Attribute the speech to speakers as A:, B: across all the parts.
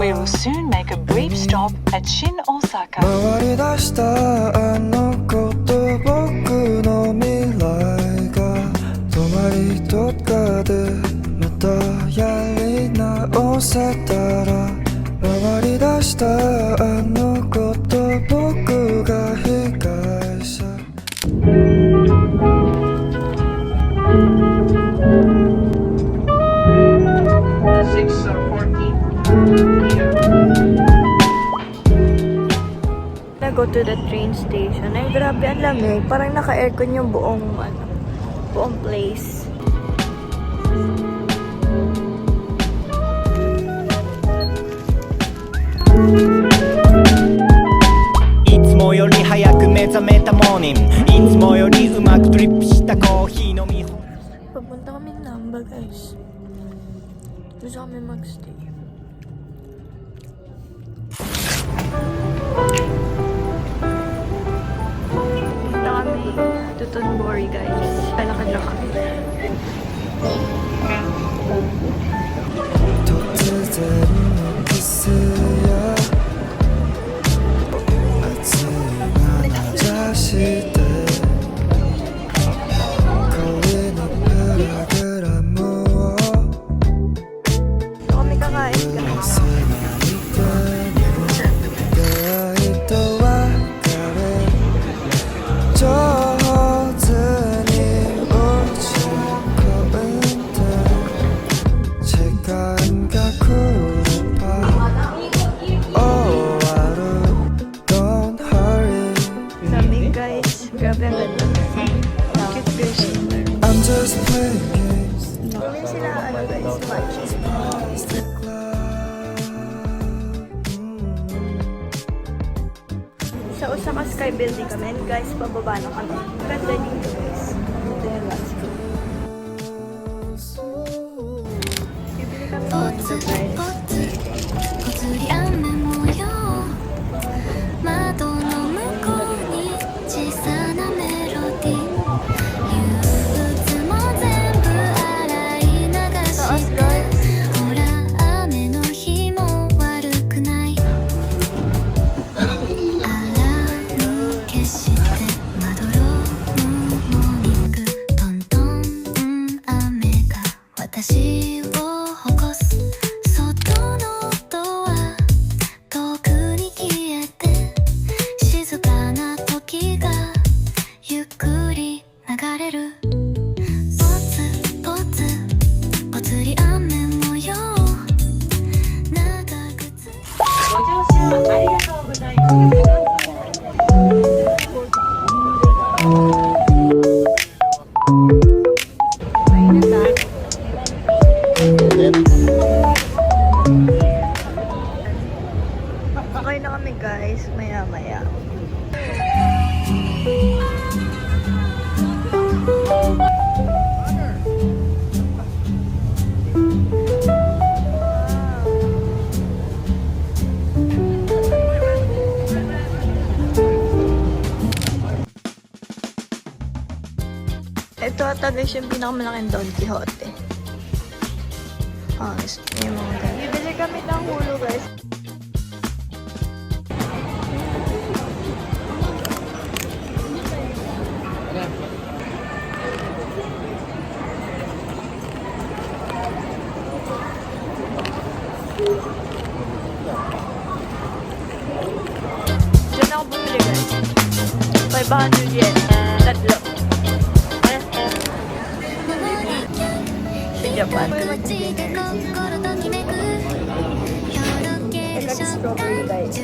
A: We will soon make a brief stop at Shin Osaka.
B: 回り出したあの子と僕の未来が止まりどっかでまたやり直せたら回り出したあの子と僕が被害者
C: Go to the train station. Ay, grabe, ang lamig. Parang naka-aircon yung buong place. Papunta kami ng Namba, guys. Gusto kami magstay. Tutunbori, guys. Alakad lang kami. Kami kakain, guys. Grabe ang ganda. Cute person.
B: I'm just playing games.
C: Kami sila, guys, matches. Sa Osaka Sky Building kami. And guys, pababa na kami. Ganda dito, guys. Ito yung landscape. Bibili kami ng surprise. Okay na kami, guys, maya-maya. Ito ata, guys, yung pinakamalaking Don Quixote. Yung mga ganyan. Bibili kami ng hulo, guys. Diyan ako bumili, guys. 500 yen. Tatlo. Sa Japan. Strawberry, guys.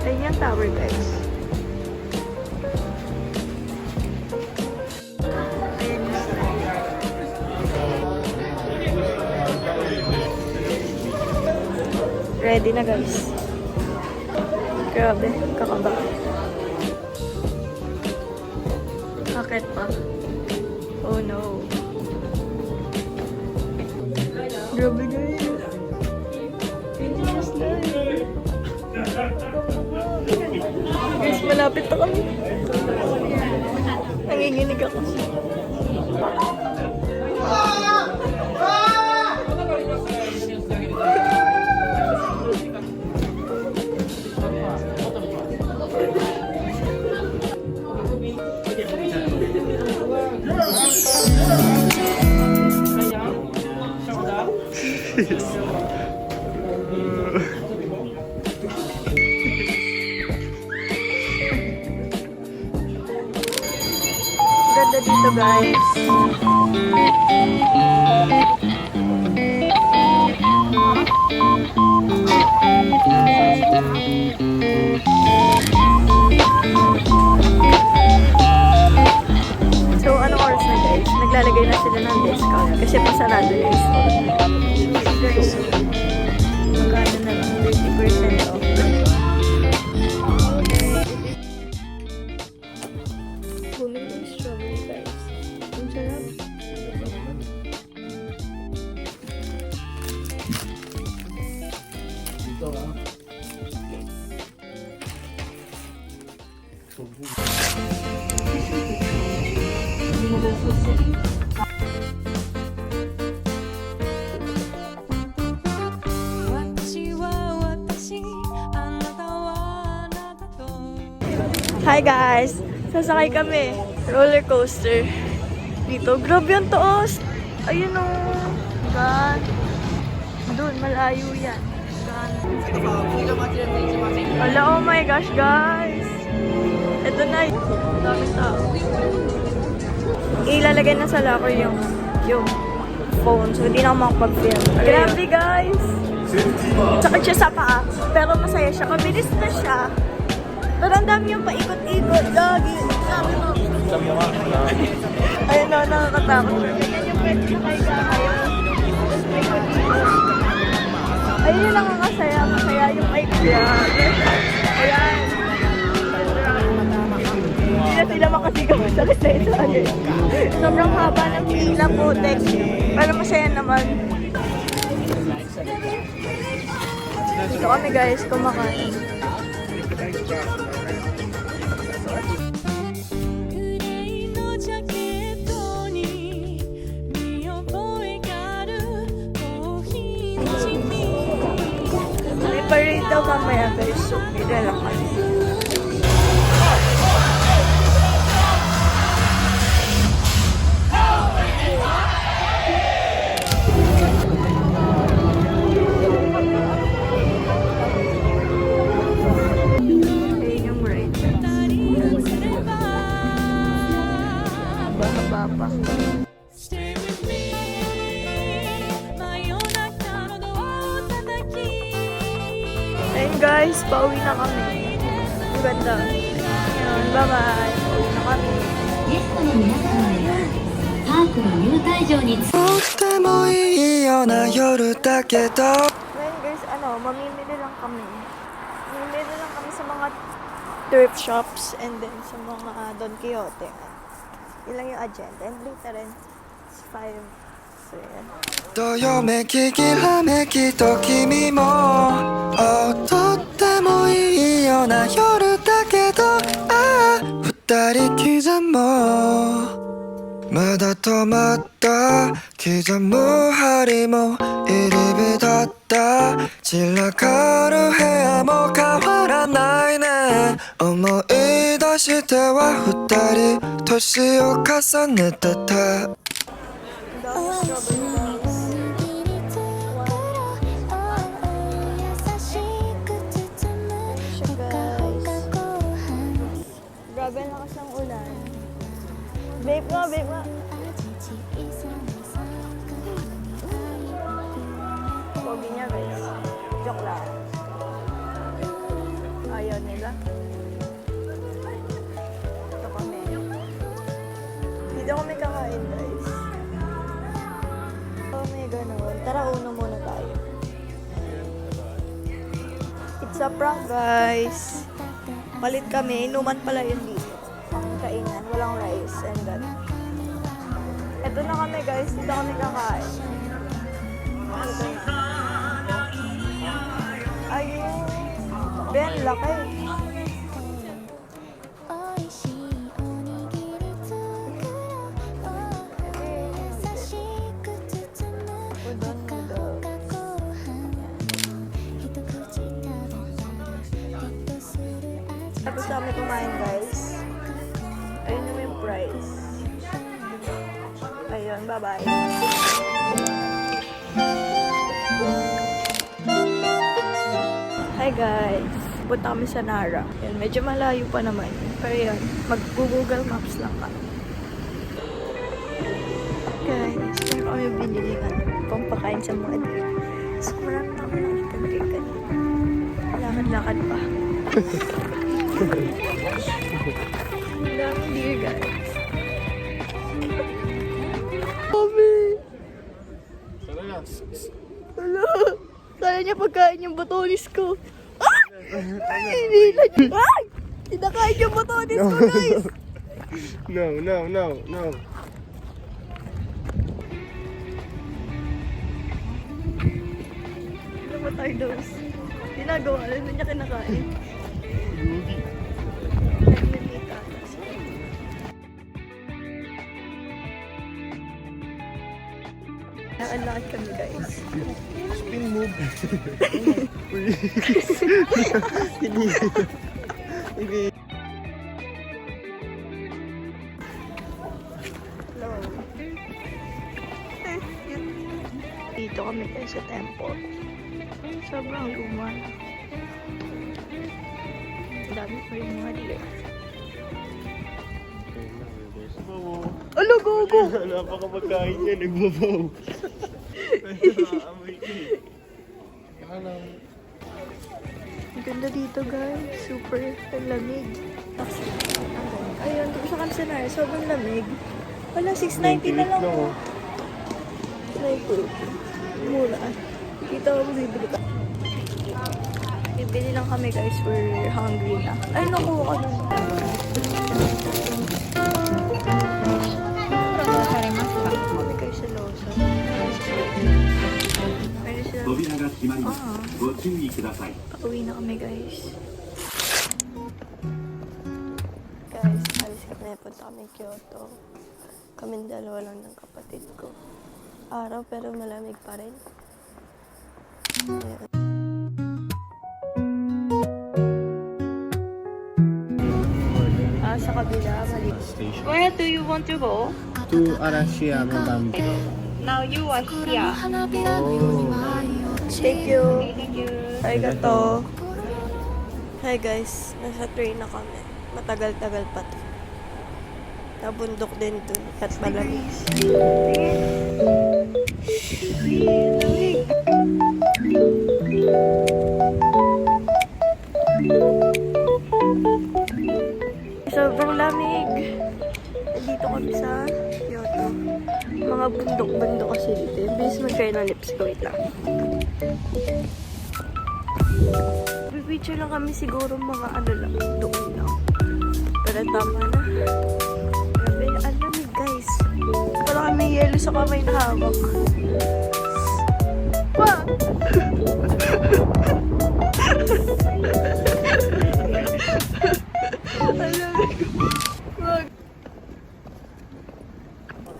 C: Ayun yung tower, guys. Ayun yung ready na guys. Grabe, kakaba. Bakit pa? Oh no. Grabe guys. Guys, malapit na kami. Nanginginig ako. Ganda dito guys. So, anong oras na guys? Naglalagay na sila ng discount kasi pasarado yung store. Guys, magkano na lang? 30% off. Bumili ng strawberry guys. Ang sarap. Hi guys! Sasakay kami. Roller coaster. Dito. Grabe yung taas. Ayun o. Gan. Doon, malayo yan. Gan. Wala, oh my gosh guys. Ito na. Dami tao. Ilalagay na sa locker yung phone. So, hindi na ako makapag-film. Grabe guys. Sakit siya sa paa. Pero masaya siya. Mabilis na siya. Pero ang dami yung paikot-ikot. Dagi. Sabi mo. Ayun na, nakakatakot. Ganyan yung pwede na kayo kayo. Tapos paikot-ikot. Ayun yung nakakasaya. Masaya yung paikot. Ayan. Hindi na sila makasigaw sa isa-isa. Sobrang haba ng pila po, Tex. Pero masaya naman. Dito kami guys, kumakain. May parade daw mamaya guys, so bigla lang kami. Ayun yung ride. Baba pa. Ayun guys, pauwi na kami. Ang ganda. Ayun, bye-bye. Pauwi na kami.
D: ゲストの皆様へパークの入退場に
B: とってもいいような夜だけど
C: Ngayon guys, mamimili lang kami. Mamimili lang kami sa mga thrift shops and then sa mga Don Quixote. Yun lang yung agenda. And later rin, it's 5. So, yan.
B: どよめききらめきと君もとってもいいような夜だけどああ二人刻もうまだ止まった刻む針も入り浸った散らかる部屋も変わらないね思い出しては二人年を重ねてた
C: Grabe ang lakas ng ulan. Babe nga, babe nga. Pogi niya guys. Joke lang. Ayaw nila. Ito kami. Dito kami kakain guys. Oh may ganun. Tara, uno muna tayo. Sa prank, guys. Palit kami. Inuman pala yun dito. Ang kainan. Walang rice and that. Ito na kami, guys. Dito kami kakain. Ito na. Ayun. Ben, laki. Tapos kami kumain, guys. Ayun naman yung price. Ayun, bye-bye. Hi, guys. Punta kami sa Nara. Yan, medyo malayo pa naman. Pero yan, mag-Google Maps lang kami. Guys, meron kami binili pampakain sa mga deer. So, marami na kami nakita deer kanina. Lakad-lakad pa. Ang daming deer, guys. Mami! Hala! Kaya niya pagkain yung batonis ko. Ah! Ay, hindi na. Ay! Kinakain yung batonis ko, guys!
E: No.
C: Ano ba tayo dos? Ginagawa, ano niya kinakain? Nagmimita. Naalakad kami, guys.
E: Spin move.
C: Hello. Dito kami guys sa temple. Sobrang luma na. Ang dami pa rin mga deer. Alo, gogo!
E: Napakapagkain niya, nagbabaw.
C: Ang ganda dito guys. Super lamig. Tapos, ayun, dito sa Kansanay. Sobrang lamig. Wala, 690 na lang.
E: oh.
C: Sniper. Mura. Kita ko bibili ka. Bibili lang kami guys. We're hungry na. Ay, nakuha ko na. Kami guys sa Lawson. Meron sila.
F: 扉が閉まります。ご注意ください。
C: Pauwi na kami guys. Guys, alis kami. Punta kami Kyoto. Kaming dalawa lang ng kapatid ko. Araw pero malamig pa rin. Ayan. Sa kabila, mali. Where do you want to go?
E: To Arashiyama Bambi.
C: Now you are here. Thank you. Thank you. Arigato. Hi guys, nasa train na kami. Matagal-tagal pa to. Nabundok din dun at malamig. Lamig. Sobrang lamig. Nandito kami sa Kyoto. Mga bundok-bundok kasi dito. Yung bilis mag-try ng lips ko. Wait lang. Pipicture lang kami siguro mga ano lang. Doon lang. Pero tama na. Grabe, ang lamig guys. Parang kami yelo sa kamay na hawak. Pa!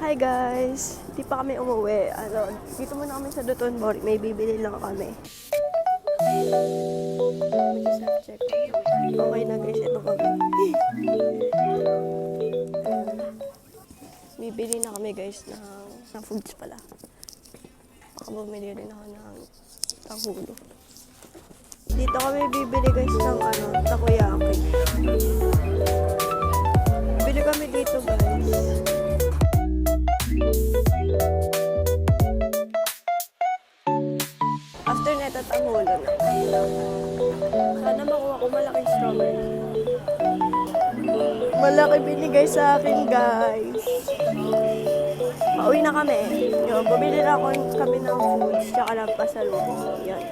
C: Hi guys! Di pa kami umuwi. Dito muna kami sa Doton Mori. May bibili lang kami. Check. Okay na guys, ito kami. Bibili na kami guys ng foods pala. Baka bumili rin ako ng tahulo. Dito kami bibili guys ng takoyaki. Bili kami dito guys. After neta tahulo na. Sana makuha ko malaking strawberry. Malaki binigay sa akin guys. Pauwi na kami. Yung, bumili na kami ng foods tsaka ng pasalubong. Yan.